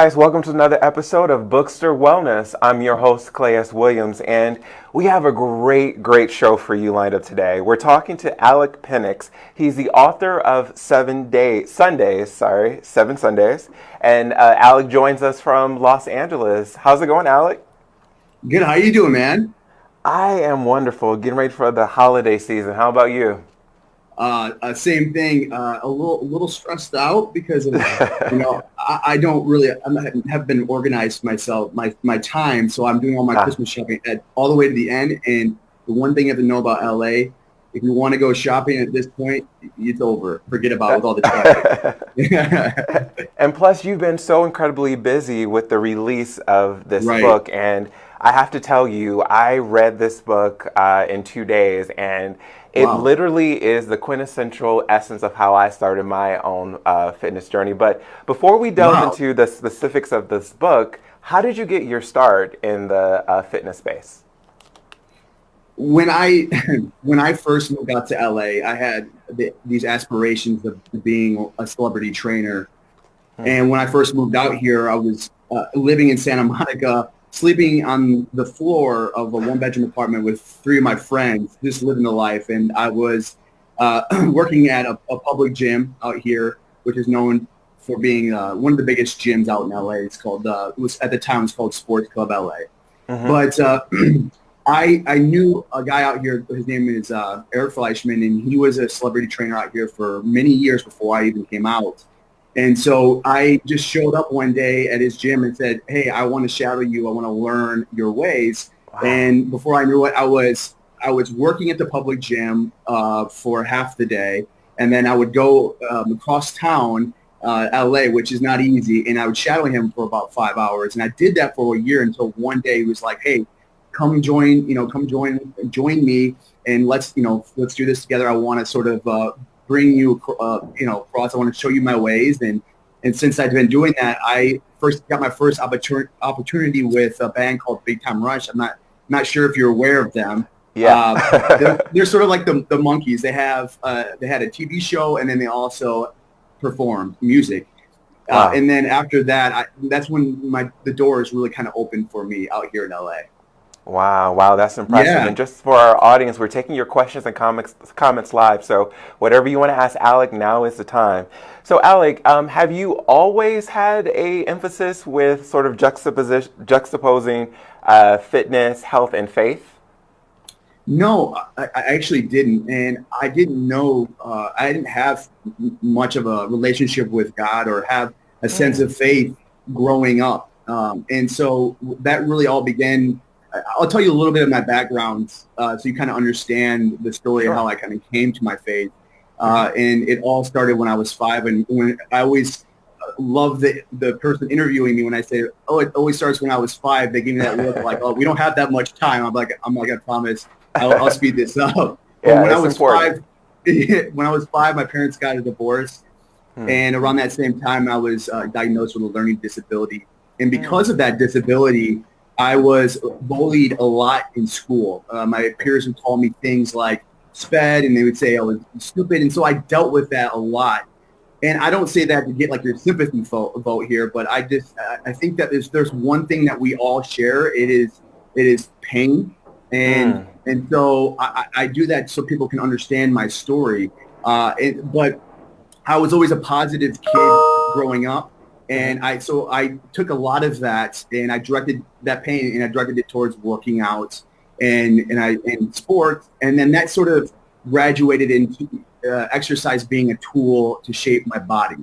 Guys, welcome to another episode of Bookstr Wellness. I'm your host, Clay S. Williams, and we have a great show for you lined up today. We're talking to ALec Penix. He's the author of Seven Sundays, and ALec joins us from Los Angeles. How's it going, ALec? Good. How you doing, man? I am wonderful, getting ready for the holiday season. How about you? Same thing. A little stressed out because of, I don't really have been organized myself, my time. So I'm doing all my Christmas shopping all the way to the end. And the one thing you have to know about LA, if you want to go shopping at this point, it's over. Forget about it with all the traffic. And plus, you've been so incredibly busy with the release of this book. And I have to tell you, I read this book in 2 days, and it literally is the quintessential essence of how I started my own fitness journey. But before we delve into the specifics of this book, how did you get your start in the fitness space? When I first moved out to LA, I had these aspirations of being a celebrity trainer. And when I first moved out here, I was living in Santa Monica, sleeping on the floor of a one-bedroom apartment with three of my friends, just living the life. And I was working at a public gym out here, which is known for being one of the biggest gyms out in LA. It's called, at the time, it was called Sports Club LA. But I knew a guy out here. His name is Eric Fleischman, and he was a celebrity trainer out here for many years before I even came out. And so I just showed up one day at his gym and said, "Hey, I want to shadow you. I want to learn your ways." And before I knew it, I was working at the public gym for half the day, and then I would go across town, LA, which is not easy, and I would shadow him for about 5 hours. And I did that for a year until one day he was like, "Hey, come join me, and let's do this together. I want to sort of bring you, across. I want to show you my ways." And since I've been doing that, I first got my first opportunity with a band called Big Time Rush. I'm not sure if you're aware of them. Yeah. They're sort of like the Monkees. They had a TV show, and then they also performed music. And then after that, that's when the doors really kind of opened for me out here in LA. Wow, that's impressive. Yeah. And just for our audience, we're taking your questions and comments live. So whatever you want to ask ALec, now is the time. So ALec, have you always had a emphasis with sort of juxtaposing fitness, health, and faith? No, I actually didn't. And I didn't know, I didn't have much of a relationship with God or have a sense of faith growing up. And so that really all began. I'll tell you a little bit of my background so you kind of understand the story of how I kind of came to my faith. And it all started when I was 5. And when I always love the person interviewing me when I say, "Oh, it always starts when I was 5." They give me that look like, "Oh, we don't have that much time." I'm like, "I promise, I'll speed this up." Yeah, when I was important. 5, my parents got a divorce. And around that same time, I was diagnosed with a learning disability. And because of that disability, I was bullied a lot in school. My peers would call me things like sped, and they would say I was stupid. And so I dealt with that a lot. And I don't say that to get like your sympathy vote here, but I think that there's one thing that we all share. It is pain. And so I do that so people can understand my story. But I was always a positive kid growing up. And I took a lot of that, and I directed that pain, and I directed it towards working out and sports. And then that sort of graduated into exercise being a tool to shape my body.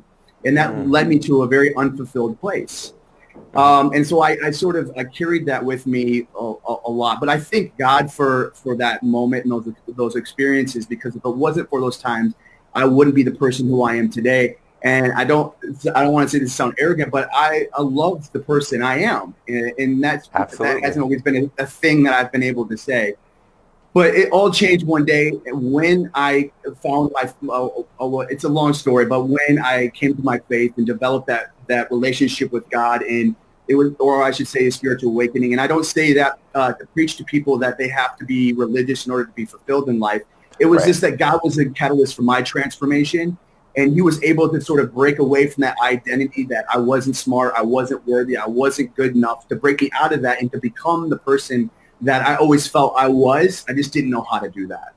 And that led me to a very unfulfilled place. And so I carried that with me a lot. But I thank God for that moment and those experiences, because if it wasn't for those times, I wouldn't be the person who I am today. And I don't want to say this sound arrogant, but I love the person I am. And that hasn't always been a thing that I've been able to say. But it all changed one day when I found it's a long story, but when I came to my faith and developed that relationship with God, and it was, or I should say, a spiritual awakening. And I don't say that to preach to people that they have to be religious in order to be fulfilled in life. It was just that God was a catalyst for my transformation. And he was able to sort of break away from that identity that I wasn't smart, I wasn't worthy, I wasn't good enough, to break me out of that and to become the person that I always felt I was. I just didn't know how to do that.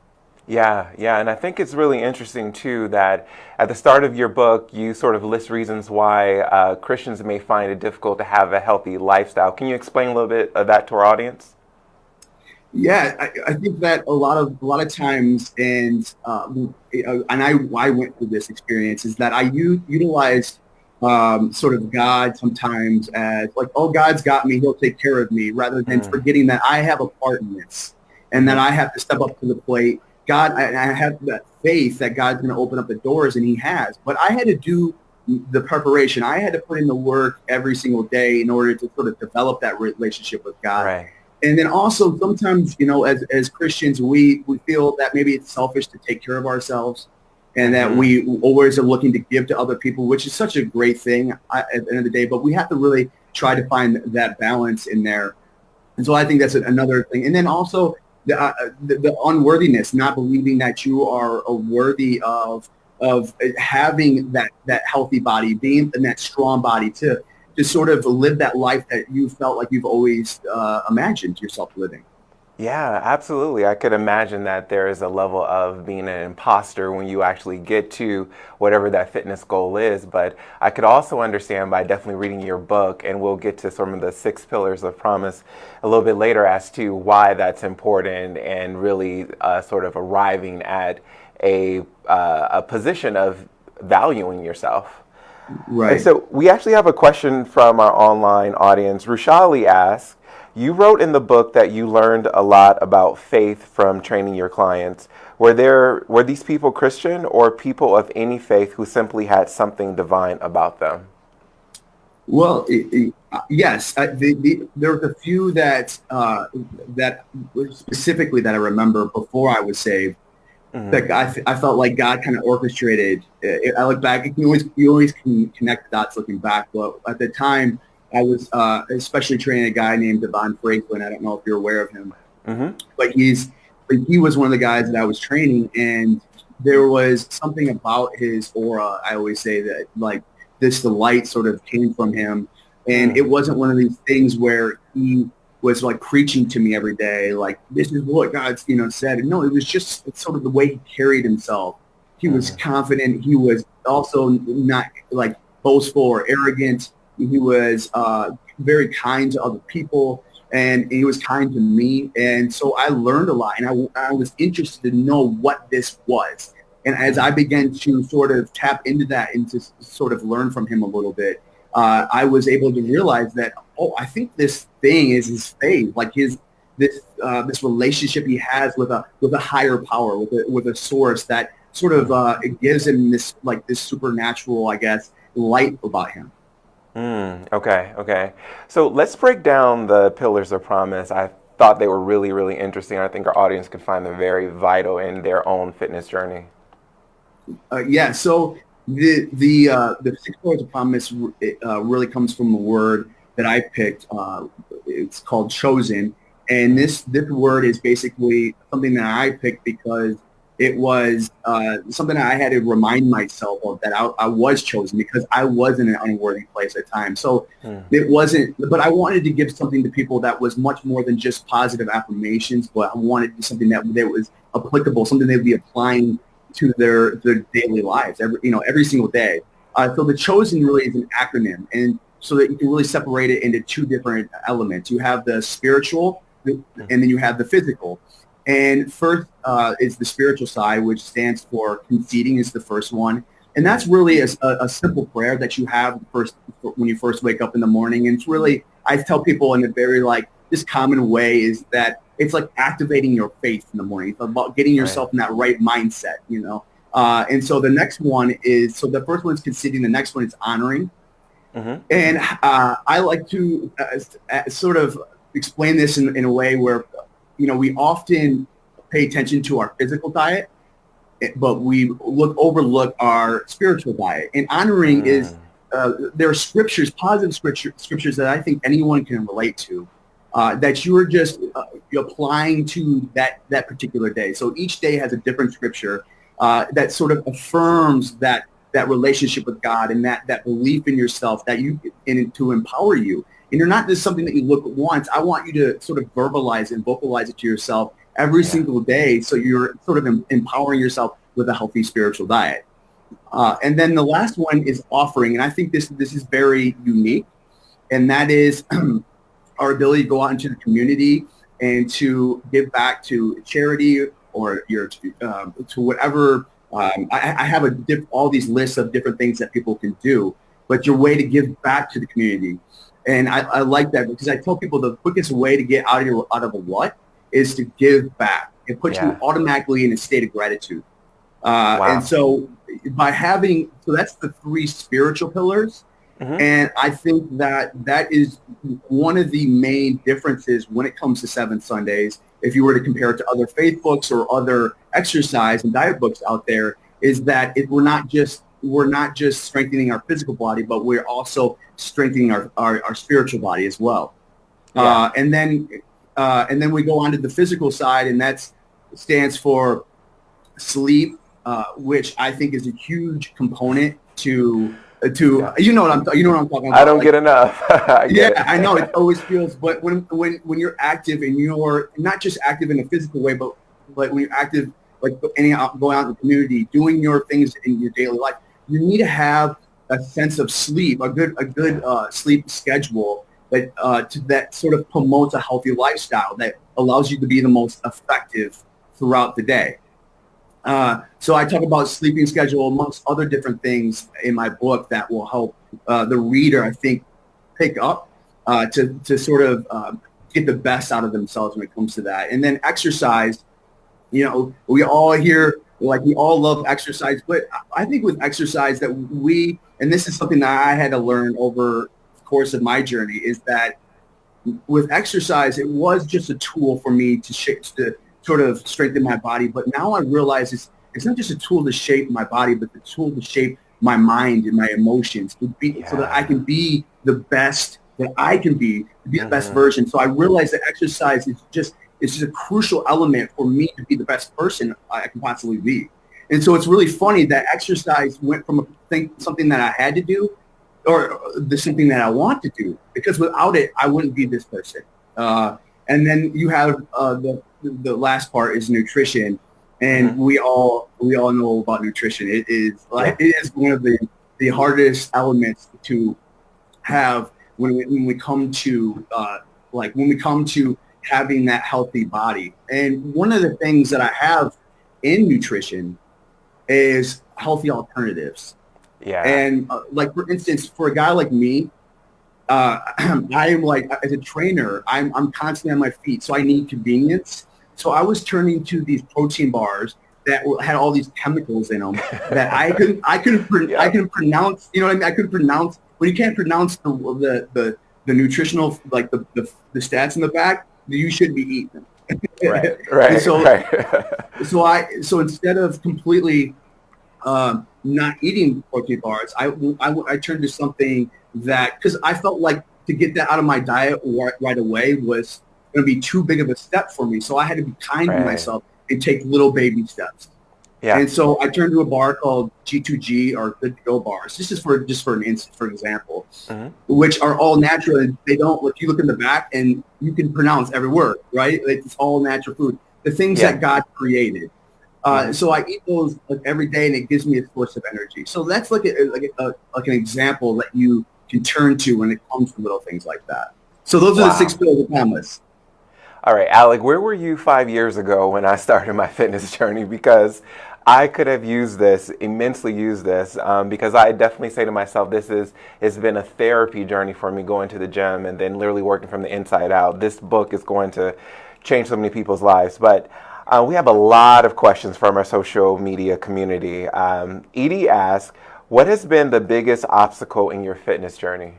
Yeah, yeah, and I think it's really interesting too that at the start of your book you sort of list reasons why Christians may find it difficult to have a healthy lifestyle. Can you explain a little bit of that to our audience? Yeah, I think that a lot of times, I went through this experience, is that I utilized sort of God sometimes as like, oh, God's got me, he'll take care of me, rather than forgetting that I have a part in this and that I have to step up to the plate. I have that faith that God's going to open up the doors, and he has. But I had to do the preparation. I had to put in the work every single day in order to sort of develop that relationship with God. Right. And then also sometimes, as Christians, we feel that maybe it's selfish to take care of ourselves, and that we always are looking to give to other people, which is such a great thing at the end of the day. But we have to really try to find that balance in there. And so I think that's another thing. And then also the unworthiness, not believing that you are worthy of having that healthy body, being in that strong body to sort of live that life that you felt like you've always imagined yourself living. Yeah, absolutely. I could imagine that there is a level of being an imposter when you actually get to whatever that fitness goal is. But I could also understand by definitely reading your book, and we'll get to some of the 6 pillars of promise a little bit later as to why that's important, and really sort of arriving at a position of valuing yourself. Right. And so we actually have a question from our online audience. Rushali asks, you wrote in the book that you learned a lot about faith from training your clients. Were these people Christian or people of any faith who simply had something divine about them? Well, yes. There were a few that specifically that I remember before I was saved. That I felt like God kind of orchestrated. I look back, you always can connect the dots looking back. But at the time, I was especially training a guy named Devon Franklin. I don't know if you're aware of him, but he was one of the guys that I was training, and there was something about his aura. I always say that like the light sort of came from him, and it wasn't one of these things where he was like preaching to me every day, like this is what God's said. And no, it was just sort of the way he carried himself. He was confident. He was also not like boastful or arrogant. He was very kind to other people, and he was kind to me. And so I learned a lot, and I was interested to know what this was. And as I began to sort of tap into that and to sort of learn from him a little bit, I was able to realize that, I think this thing is his faith, like this relationship he has with a higher power, with a source that sort of it gives him this supernatural, I guess, light about him. Okay. So let's break down the pillars of promise. I thought they were really, really interesting. I think our audience could find them very vital in their own fitness journey. So the 6 pillars of promise really comes from a word that I picked. It's called chosen, and this word is basically something that I picked because it was something that I had to remind myself of, that I was chosen, because I was in an unworthy place at times. So it wasn't, but I wanted to give something to people that was much more than just positive affirmations, but I wanted something that was applicable, something they would be applying to their daily lives every single day. So the chosen really is an acronym, and so that you can really separate it into 2 different elements. You have the spiritual, and then you have the physical. And first is the spiritual side, which stands for conceding, is the first one. And that's really a simple prayer that you have when you first wake up in the morning. And it's really, I tell people in a very this common way, is that it's like activating your faith in the morning. It's about getting yourself in that right mindset, And so the next one is, so the first one is conceding. The next one is honoring. And I like to sort of explain this in a way where, we often pay attention to our physical diet, but we overlook our spiritual diet. And honoring is, there are scriptures, positive scriptures that I think anyone can relate to, that you are just applying to that particular day. So each day has a different scripture that sort of affirms that that relationship with God and that belief in yourself that you and to empower you. And you're not just something that you look at once. I want you to sort of verbalize and vocalize it to yourself every single day, so you're sort of empowering yourself with a healthy spiritual diet. And then the last one is offering, and I think this is very unique, and that is our ability to go out into the community and to give back to charity or to whatever. I have all these lists of different things that people can do, but your way to give back to the community. And I like that, because I tell people the quickest way to get out of a rut is to give back. It puts you automatically in a state of gratitude. And so that's the 3 spiritual pillars. And I think that is one of the main differences when it comes to 7 Sundays, if you were to compare it to other faith books or other exercise and diet books out there, is that we're not just strengthening our physical body, but we're also strengthening our spiritual body as well. And then we go on to the physical side, and that stands for sleep, which I think is a huge component to you know what I'm talking about. I don't get enough. I know it always feels, but when you're active, and you're not just active in a physical way, but when you're active, like going out in the community, doing your things in your daily life, you need to have a sense of sleep, a good sleep schedule that sort of promotes a healthy lifestyle that allows you to be the most effective throughout the day. So I talk about sleeping schedule amongst other different things in my book that will help the reader, I think, pick up to sort of get the best out of themselves when it comes to that. And then exercise, we all we all love exercise, but I think with exercise that and this is something that I had to learn over the course of my journey, is that with exercise, it was just a tool for me to sort of strengthen my body. But now I realize it's not just a tool to shape my body, but the tool to shape my mind and my emotions so that I can be the best that I can be, to be the best version. So I realize that exercise is just a crucial element for me to be the best person I can possibly be. And so it's really funny that exercise went from something that I had to do, or something that I want to do, because without it, I wouldn't be this person. And then you have the last part is nutrition, and we all know about nutrition. It is one of the hardest elements to have when we come to having that healthy body. And one of the things that I have in nutrition is healthy alternatives. Yeah. And for instance, for a guy like me, I am as a trainer, I'm constantly on my feet, so I need convenience. So I was turning to these protein bars that had all these chemicals in them that I couldn't pronounce. You know what I mean? I couldn't pronounce. When you can't pronounce the nutritional, like the stats in the back, you shouldn't be eating them. Right. So instead of completely not eating protein bars, I turned to something that, because I felt like to get that out of my diet right away was going to be too big of a step for me. So I had to be kind to myself and take little baby steps. Yeah. And so I turned to a bar called G2G, or Good to Go bars. This is for an example, which are all natural. And they don't, if you look in the back and you can pronounce every word, right? It's all natural food, the things that God created. So I eat those every day, and it gives me a source of energy. So that's like an example that you can turn to when it comes to little things like that. So those are the 6 pillars of Thomas. All right, Alec, where were you 5 years ago when I started my fitness journey? Because I could have immensely used this, because I definitely say to myself, it's been a therapy journey for me, going to the gym and then literally working from the inside out. This book is going to change so many people's lives. But we have a lot of questions from our social media community. Edie asks, what has been the biggest obstacle in your fitness journey?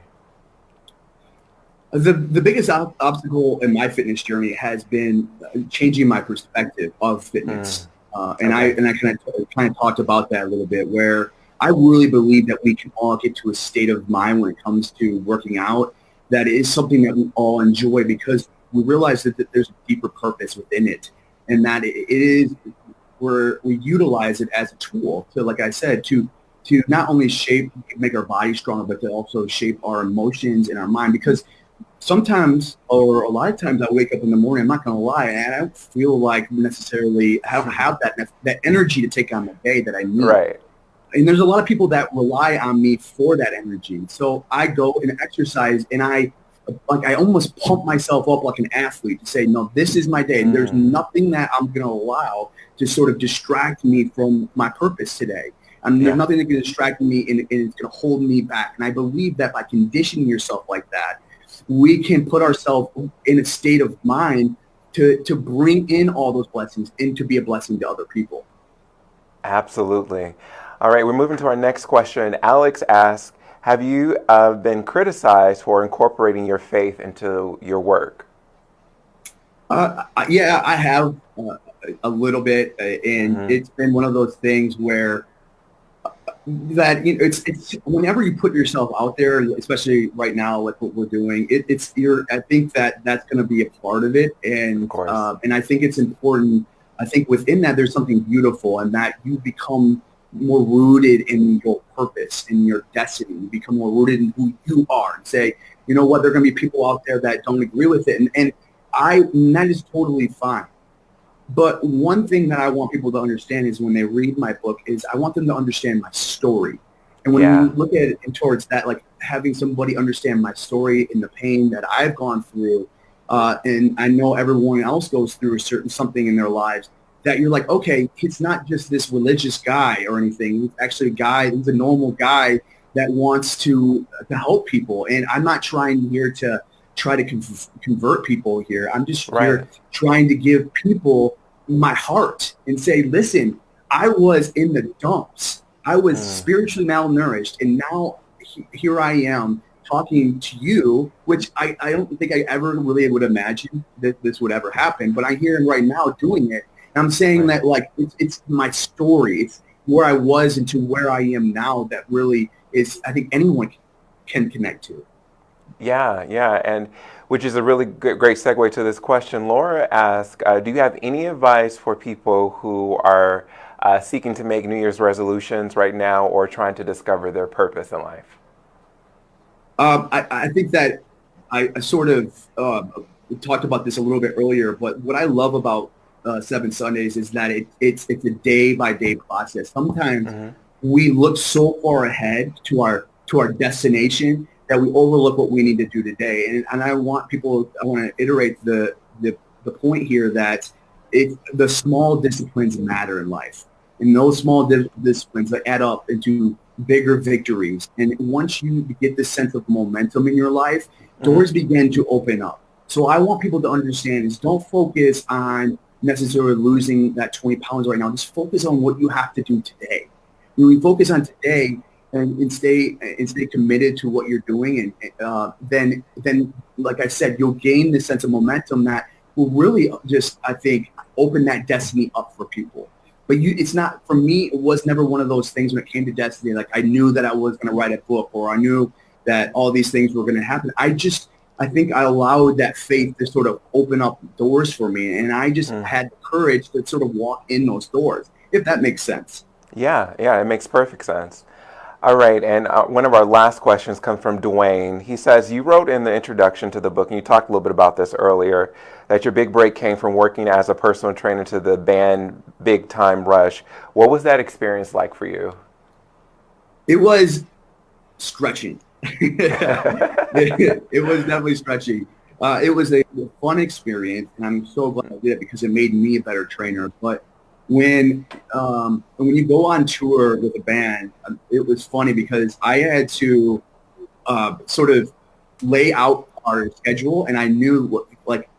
The biggest obstacle in my fitness journey has been changing my perspective of fitness. And I kind of talked about that a little bit, where I really believe that we can all get to a state of mind when it comes to working out that is something that we all enjoy, because we realize that there's a deeper purpose within it, and that it is where we utilize it as a tool to, like I said, to to not only make our body stronger, but to also shape our emotions and our mind. Because sometimes, or a lot of times, I wake up in the morning, I'm not going to lie, and I don't feel like necessarily, I don't have that energy to take on the day that I need. Right. And there's a lot of people that rely on me for that energy. So I go and exercise, and I almost pump myself up like an athlete to say, no, this is my day. And there's nothing that I'm going to allow to sort of distract me from my purpose today. There's nothing that can distract me, and it's going to hold me back. And I believe that by conditioning yourself like that, we can put ourselves in a state of mind to bring in all those blessings and to be a blessing to other people. Absolutely. All right, we're moving to our next question. Alex asks, have you been criticized for incorporating your faith into your work? Yeah, I have a little bit, and it's been one of those things where that it's whenever you put yourself out there, especially right now, like what we're doing, I think that's going to be a part of it, and and I think it's important. I think within that there's something beautiful, and that you become more rooted in your purpose, in your destiny. You become more rooted in who you are, and say, you know what, there are going to be people out there that don't agree with it, and that is totally fine. But one thing that I want people to understand is when they read my book is I want them to understand my story. And when you look at it and towards that, like having somebody understand my story and the pain that I've gone through, and I know everyone else goes through something in their lives, that you're like, okay, it's not just this religious guy or anything. He's actually he's a normal guy that wants to help people. And I'm not trying here to try to convert people here. I'm just here trying to give people my heart and say, listen, I was in the dumps. I was spiritually malnourished, and now here I am talking to you, which I don't think I ever really would imagine that this would ever happen, but I'm here right now doing it. And I'm saying that like it's my story. It's where I was and to where I am now that really is, I think anyone can connect to. Yeah, and which is a really great segue to this question. Laura asks, do you have any advice for people who are seeking to make New Year's resolutions right now or trying to discover their purpose in life? I think that I sort of talked about this a little bit earlier, but what I love about 7 Sundays is that it's a day-by-day process. Sometimes we look so far ahead to our destination that we overlook what we need to do today. And I want to iterate the point here that the small disciplines matter in life. And those small disciplines that add up into bigger victories. And once you get this sense of momentum in your life, doors begin to open up. So I want people to understand is don't focus on necessarily losing that 20 pounds right now. Just focus on what you have to do today. When we focus on today, and stay committed to what you're doing, and then like I said, you'll gain this sense of momentum that will really just, I think, open that destiny up for people. But it's not, for me, it was never one of those things when it came to destiny. Like I knew that I was going to write a book, or I knew that all these things were going to happen. I think I allowed that faith to sort of open up doors for me, and I just had the courage to sort of walk in those doors, if that makes sense. Yeah, it makes perfect sense. All right, and one of our last questions comes from Dwayne. He says, you wrote in the introduction to the book, and you talked a little bit about this earlier, that your big break came from working as a personal trainer to the band Big Time Rush. What was that experience like for you? It was stretching. It was definitely stretching. It was a fun experience, and I'm so glad I did it because it made me a better trainer. But when you go on tour with a band, it was funny because I had to sort of lay out our schedule, and I knew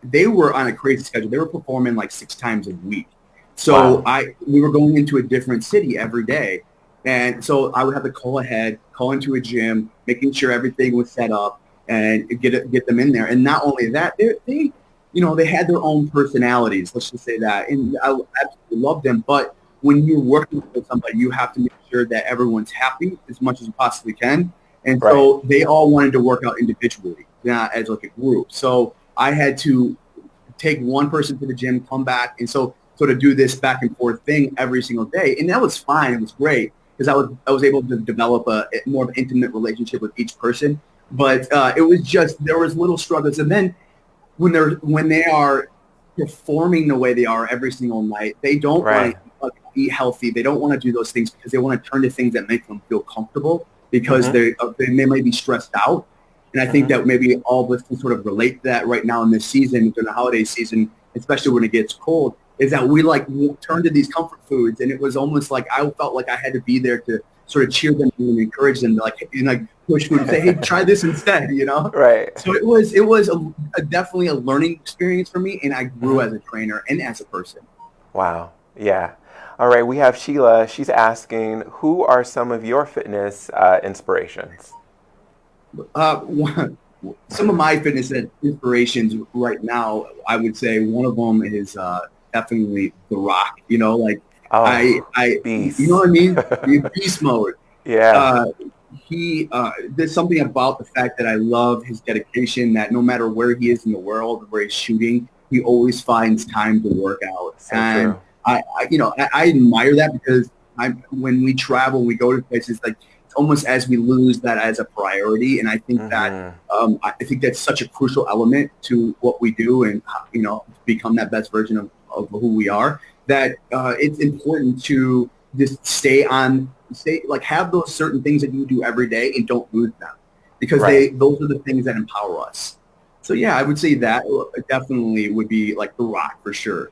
they were on a crazy schedule. They were performing like 6 times a week. So we were going into a different city every day. And so I would have to call ahead, call into a gym, making sure everything was set up and get them in there. And not only that, they had their own personalities, let's just say that. And I absolutely love them. But when you're working with somebody, you have to make sure that everyone's happy as much as you possibly can. And so they all wanted to work out individually, not as like a group. So I had to take one person to the gym, come back, and so sort of do this back and forth thing every single day. And that was fine. It was great. because I was able to develop a more of an intimate relationship with each person. But it was just, there was little struggles. And then when they are performing the way they are every single night, they don't want to eat healthy. They don't want to do those things because they want to turn to things that make them feel comfortable because they might be stressed out. And I think that maybe all of us can sort of relate to that right now in this season, during the holiday season, especially when it gets cold, is that we like turn to these comfort foods. And it was almost like I felt like I had to be there to sort of cheer them and encourage them to like push food and say, hey, try this instead, you know? Right. So it was definitely a learning experience for me, and I grew as a trainer and as a person. Wow. Yeah. All right. We have Sheila. She's asking, who are some of your fitness inspirations? Some of my fitness inspirations right now, I would say one of them is definitely The Rock. You know, like beast. You know what I mean? The beast mode. Yeah. There's something about the fact that I love his dedication. That no matter where he is in the world, where he's shooting, he always finds time to work out. So true. I admire that because when we travel, we go to places like. Almost as we lose that as a priority, and I think that I think that's such a crucial element to what we do, and become that best version of who we are. That it's important to just have those certain things that you do every day and don't lose them, because those are the things that empower us. So yeah, I would say that definitely would be like The Rock for sure.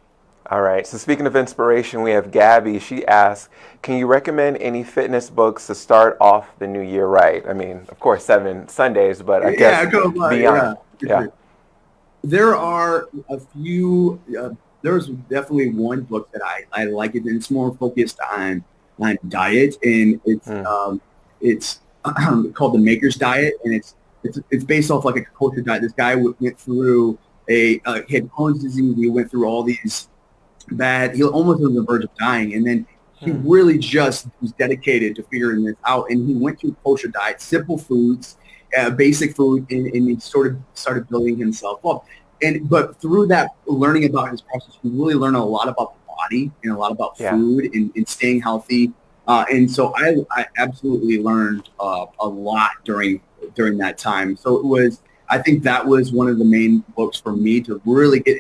All right. So speaking of inspiration, we have Gabby. She asks, can you recommend any fitness books to start off the new year right? I mean, of course, 7 Sundays, but I guess beyond. Yeah. There are a few. There's definitely one book that I like it, and it's more focused on diet, and it's called The Maker's Diet, and it's based off like a culture diet. This guy went through he had Crohn's disease. He went through all these bad. He almost was on the verge of dying, and then he really just was dedicated to figuring this out. And he went to a kosher diet, simple foods, basic food, and he sort of started building himself up. But through that, learning about his process, he really learned a lot about the body and a lot about food and staying healthy. And so I absolutely learned a lot during that time. So I think that was one of the main books for me to really get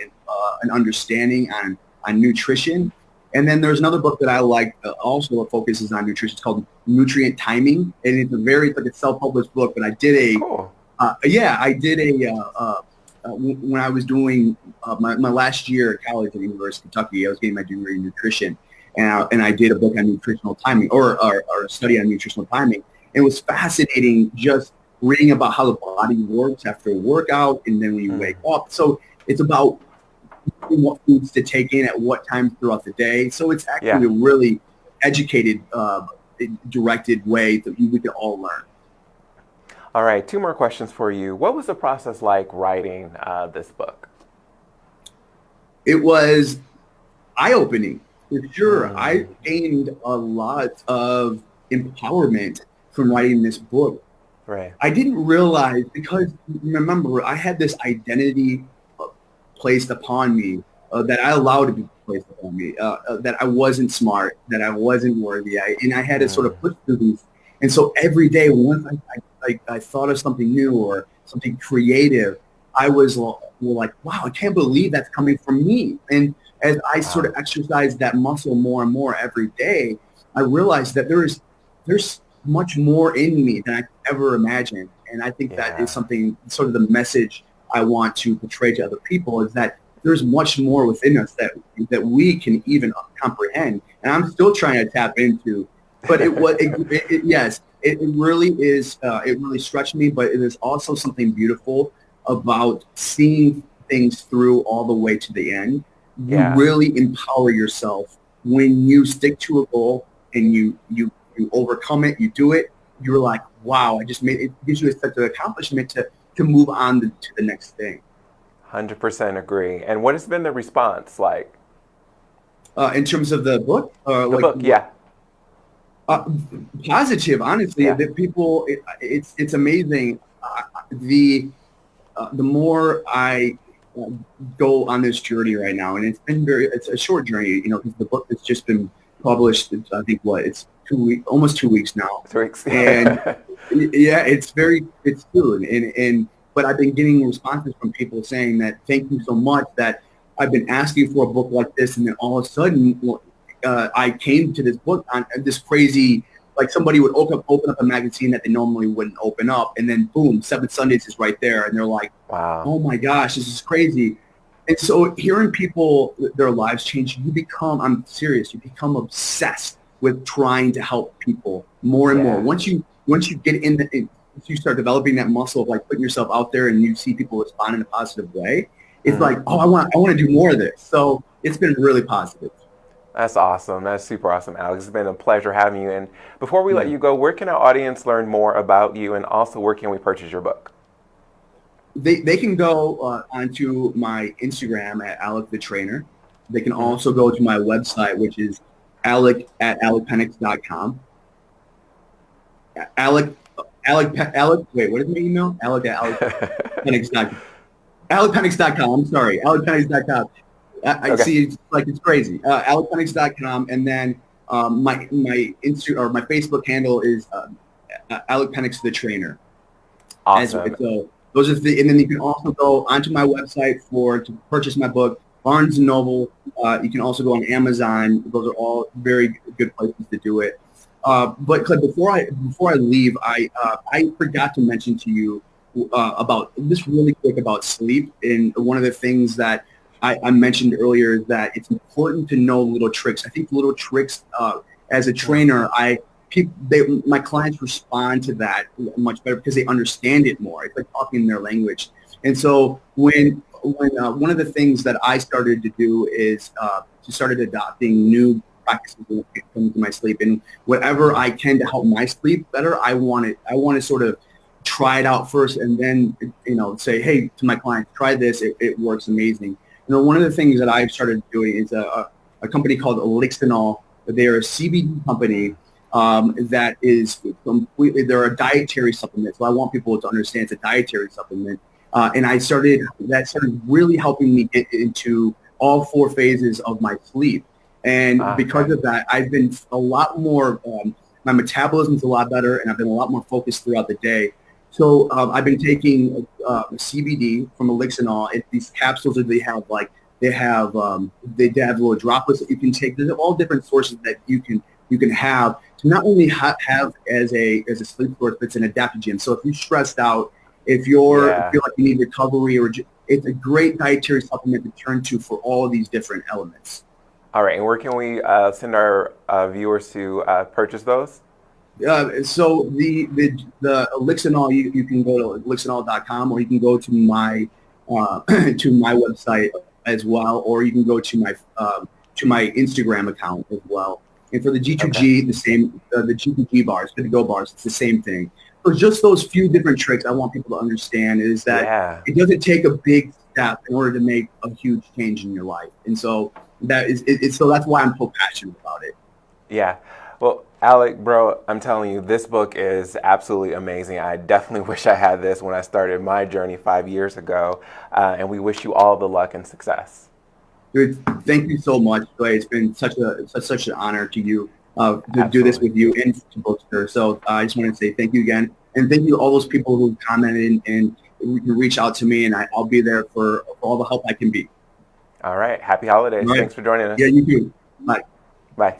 an understanding on nutrition. And then there's another book that I like also that focuses on nutrition. It's called Nutrient Timing, and it's a self-published book. But I did when I was doing my last year at college at the University of Kentucky. I was getting my degree in nutrition, and I did a book on nutritional timing or a study on nutritional timing. It was fascinating just reading about how the body works after a workout and then when you wake up. So it's about what foods to take in at what times throughout the day. So it's actually a really educated, directed way that we could all learn. All right, 2 more questions for you. What was the process like writing this book? It was eye-opening, for sure. I gained a lot of empowerment from writing this book. Right. I didn't realize, because remember, I had this identity placed upon me that I allowed to be placed upon me, that I wasn't smart, that I wasn't worthy, and I had to sort of push through these. And so every day, once I thought of something new or something creative, I was like, wow, I can't believe that's coming from me. And as I sort of exercised that muscle more and more every day, I realized that there's much more in me than I could ever imagine. And I think that is something, sort of the message I want to portray to other people, is that there's much more within us that we can even comprehend. And I'm still trying to tap into, but it really is, it really stretched me, but it is also something beautiful about seeing things through all the way to the end. You really empower yourself when you stick to a goal and you overcome it, you do it. You're like, wow, I just made it. It gives you a sense of accomplishment to move on to the next thing. 100% agree. And what has been the response like? In terms of the book? Positive, honestly. The people, it's amazing. The more I go on this journey right now, and it's a short journey, because the book has just been published, I think it's 2 weeks, almost 2 weeks now. 2 weeks. And yeah, it's soon. But I've been getting responses from people saying that thank you so much, that I've been asking for a book like this, and then all of a sudden I came to this book on this crazy, like somebody would open up a magazine that they normally wouldn't open up, and then boom, Seven Sundays is right there, and they're like, wow, oh my gosh, this is crazy. And so hearing people, their lives change, I'm serious, you become obsessed with trying to help people more and more. Once you get once you start developing that muscle of like putting yourself out there and you see people respond in a positive way, it's like, oh, I want to do more of this. So it's been really positive. That's awesome. That's super awesome, Alex. It's been a pleasure having you. And before we let you go, where can our audience learn more about you, and also where can we purchase your book? They can go onto my Instagram at Alec the Trainer. They can also go to my website, which is Alec at alecpenix.com. Alec, wait, what is my email? Alec at alecpenix.com. alecpenix.com. I'm sorry, alecpenix.com. I see it's crazy. alecpenix.com, and then my Facebook handle is Alec Penix the Trainer. Awesome. Those are and then you can also go onto my website to purchase my book. Barnes & Noble. You can also go on Amazon. Those are all very good places to do it. But Clint, before I leave, I forgot to mention to you about this really quick about sleep. And one of the things that I mentioned earlier is that it's important to know little tricks. I think little tricks as a trainer, my clients respond to that much better because they understand it more. It's like talking their language. And so when one of the things that I started to do is started adopting new practices when it comes to my sleep, and whatever I can to help my sleep better, I want to sort of try it out first, and then say, hey, to my clients, try this. It works amazing. One of the things that I've started doing is a company called ALec. They're a CBD company that is completely, they're a dietary supplement. So I want people to understand it's a dietary supplement. And that started really helping me get into all 4 phases of my sleep. And because of that, I've been a lot more, my metabolism's a lot better, and I've been a lot more focused throughout the day. So I've been taking CBD from ALec. These capsules that they have, they have little droplets that you can take. There's all different sources that you can have to not only have as a sleep source, but it's an adaptogen. So if you're stressed out, if you feel like you need recovery, it's a great dietary supplement to turn to for all of these different elements. All right, and where can we send our viewers to purchase those? So the Elixinol, you can go to elixinol.com, or you can go to my website as well, or you can go to my Instagram account as well. And for the G2G, the same, the G2G bars, the Go bars, it's the same thing. So just those few different tricks I want people to understand is that it doesn't take a big step in order to make a huge change in your life. And so so that's why I'm so passionate about it. Yeah. Well, Alec, bro, I'm telling you, this book is absolutely amazing. I definitely wish I had this when I started my journey 5 years ago. And we wish you all the luck and success. Dude, thank you so much, Clay. It's been such an honor to you to do this with you and to Bookstr. So I just want to say thank you again. And thank you to all those people who commented and reach out to me, and I'll be there for all the help I can be. All right. Happy holidays. All right. Thanks for joining us. Yeah, you too. Bye. Bye.